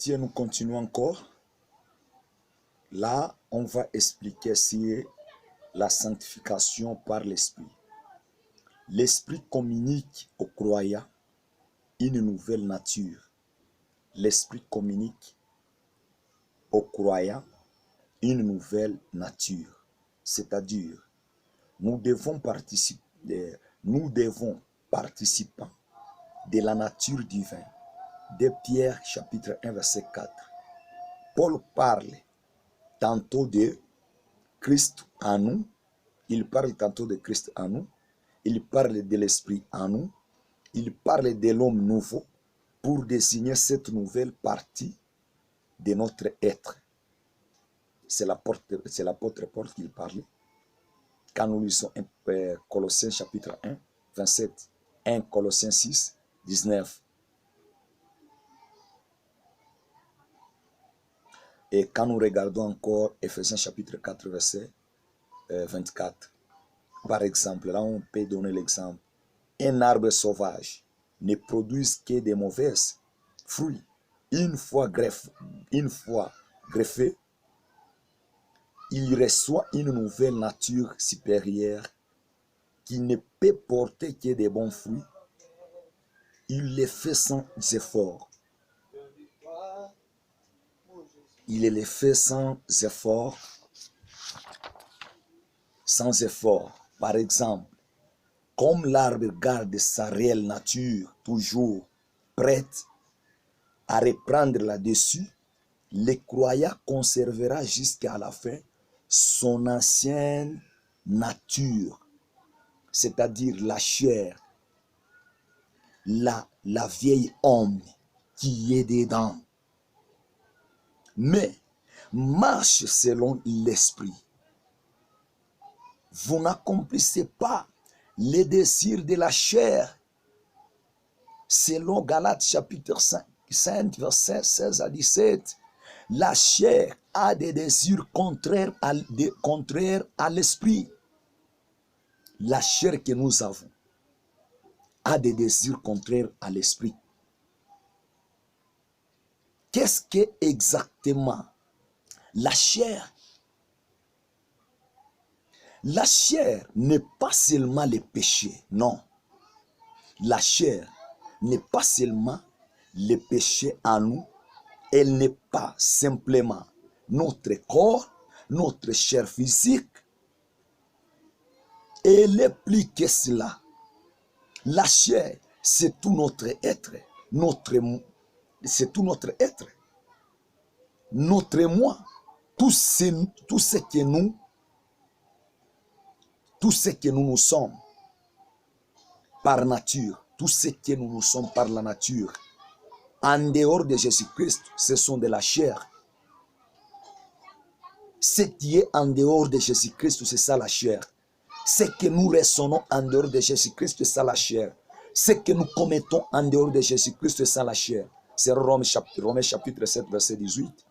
héritiers, nous continuons encore. Là, on va expliquer sur la sanctification par l'Esprit. L'Esprit communique aux croyants une nouvelle nature. L'Esprit communique aux croyants une nouvelle nature. C'est-à-dire, nous devons participer de la nature divine. De Pierre chapitre 1 verset 4. Paul parle tantôt de Christ en nous. Il parle tantôt de Christ en nous. Il parle de l'Esprit en nous. Il parle de l'homme nouveau pour désigner cette nouvelle partie de notre être. C'est l'apôtre Paul qui parle. Quand nous lisons Colossiens chapitre 1, 27, 1 Colossiens 6, 19. Et quand nous regardons encore Ephésiens chapitre 4, verset 24. Par exemple, là on peut donner l'exemple. Un arbre sauvage ne produit que des mauvais fruits. Une fois greffé, il reçoit une nouvelle nature supérieure qui ne peut porter que des bons fruits. Il les fait sans effort. Il les fait sans effort. Sans effort. Par exemple, comme l'arbre garde sa réelle nature toujours prête à reprendre là-dessus, le croyant conservera jusqu'à la fin son ancienne nature, c'est-à-dire la chair, la vieille homme qui est dedans. Mais marche selon l'esprit. Vous n'accomplissez pas les désirs de la chair. Selon Galates chapitre 5 verset 16 à 17, la chair a des désirs contraires à l'esprit. La chair que nous avons a des désirs contraires à l'esprit. Qu'est-ce qu'est exactement la chair? La chair n'est pas seulement le péché, non. La chair n'est pas seulement le péché en nous, elle n'est pas simplement notre corps, notre chair physique. Elle est plus que cela. La chair, c'est tout notre être, c'est tout notre être, notre moi, tout ce que nous sommes par nature, tout ce que nous sommes par la nature, en dehors de Jésus-Christ, ce sont de la chair. Ce qui est en dehors de Jésus-Christ, c'est ça la chair. Ce que nous ressentons en dehors de Jésus-Christ, c'est ça la chair. Ce que nous commettons en dehors de Jésus-Christ, c'est ça la chair. C'est Romains chapitre 7, verset 18.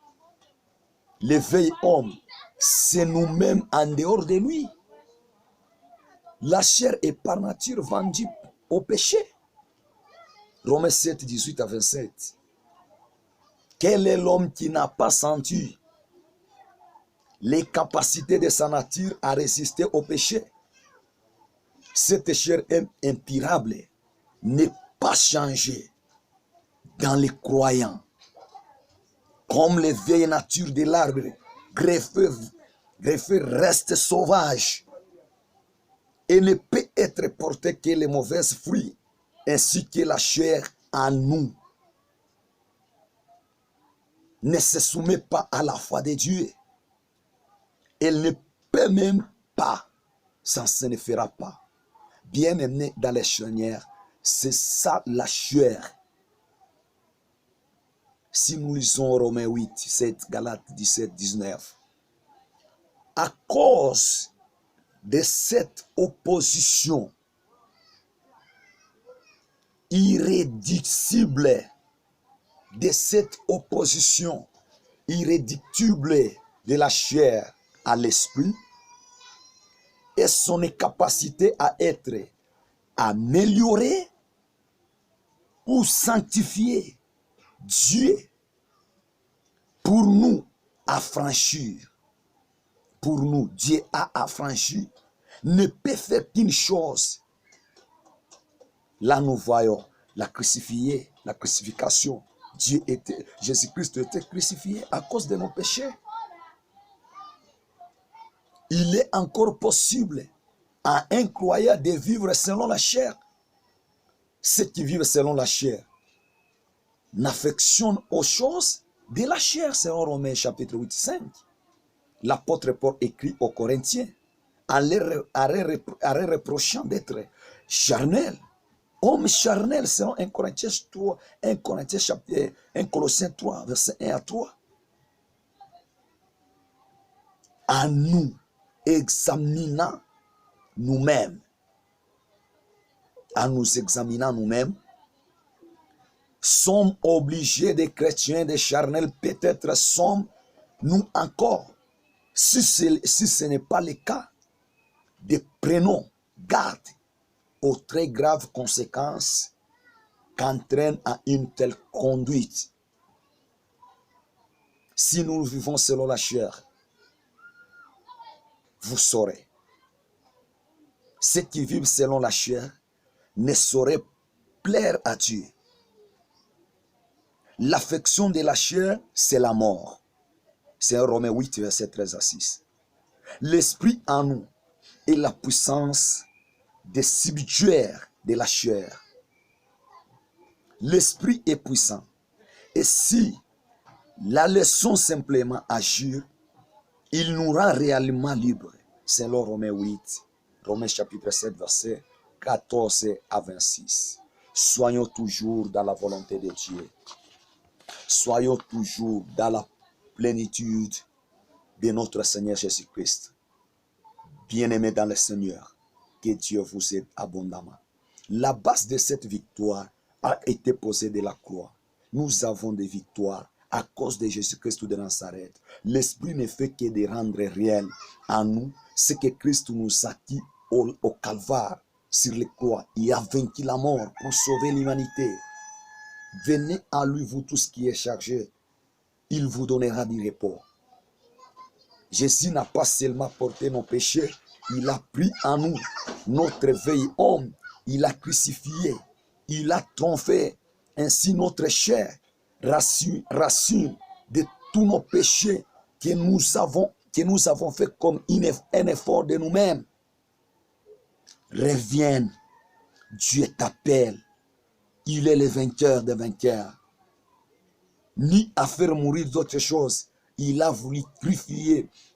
Le vieil homme, c'est nous-mêmes en dehors de lui. La chair est par nature vendue au péché. Romains 7, 18 à 27. Quel est l'homme qui n'a pas senti les capacités de sa nature à résister au péché? Cette chair impirable n'est pas changée dans les croyants. Comme les vieilles natures de l'arbre, greffée reste sauvage et ne peut être portée que les mauvais fruits, ainsi que la chair en nous ne se soumet pas à la foi de Dieu. Elle ne peut même pas, ça ne fera pas. Bien mené dans les charnières, c'est ça la chair. Si nous lisons Romains 8, 7, Galates 17, 19, à cause de cette opposition irréductible, de la chair à l'esprit, et son incapacité à être améliorée ou sanctifiée, Dieu pour nous affranchir. Pour nous, Dieu a affranchi, ne peut faire qu'une chose. Là, nous voyons la crucifixion. Jésus-Christ était crucifié à cause de nos péchés. Il est encore possible à un croyant de vivre selon la chair. Ceux qui vivent selon la chair n'affectionnent aux choses de la chair, selon Romains chapitre 8, 5. L'apôtre Paul écrit aux Corinthiens en leur reprochant d'être charnel. Homme charnel, selon 1 Colossiens 3, verset 1 à 3. À nous, examinant nous-mêmes, sommes obligés des chrétiens, des charnels, peut-être sommes-nous encore. Si ce n'est pas le cas, prenons garde aux très graves conséquences qu'entraîne à une telle conduite. Si nous vivons selon la chair, vous saurez. Ceux qui vivent selon la chair ne sauraient plaire à Dieu. L'affection de la chair, c'est la mort. C'est Romains 8, verset 13 à 6. L'esprit en nous est la puissance des subjuaires de la chair. L'esprit est puissant. Et si la leçon simplement agir, il nous rend réellement libres. C'est le Romains 8, Romains chapitre 7, verset 14 à 26. Soyons toujours dans la volonté de Dieu. Soyons toujours dans la plénitude de notre Seigneur Jésus-Christ. Bien-aimés dans le Seigneur, que Dieu vous aide abondamment. La base de cette victoire a été posée de la croix. Nous avons des victoires à cause de Jésus-Christ de Nazareth. L'Esprit ne fait que de rendre réel à nous ce que Christ nous a dit au Calvaire sur les croix. Il a vaincu la mort pour sauver l'humanité. Venez à lui, vous tous qui êtes chargés. Il vous donnera du repos. Jésus n'a pas seulement porté nos péchés, il a pris en nous notre vieil homme, il a crucifié, il a trompé ainsi notre chair, racine de tous nos péchés que nous avons fait comme un effort de nous-mêmes. Reviens, Dieu t'appelle, il est le vainqueur des vainqueurs. Ni à faire mourir d'autres choses, il a voulu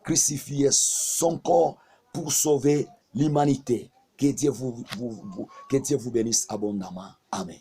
crucifier son corps pour sauver l'humanité. Que Dieu vous bénisse abondamment. Amen.